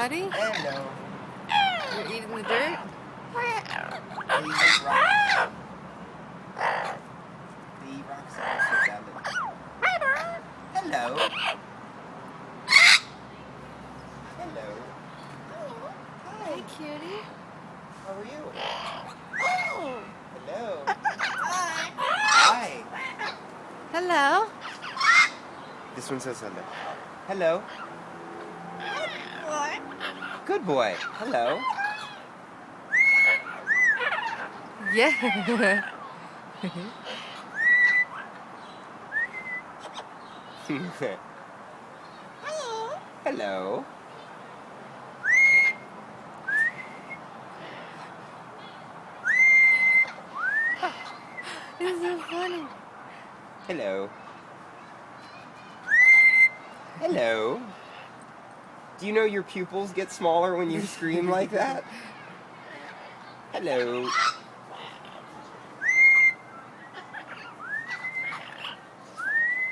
buddy? Hello. You're eating the dirt? They eat rocks. They eat rocks and sit down there. Hello. Hello. Hi, cutie. How are you? Hello. Hi. Hello. This one says hello. Hello. Good boy. Hello. Yeah. Hello. This is so funny. Hello. Hello. Do you know your pupils get smaller when you scream like that? Hello.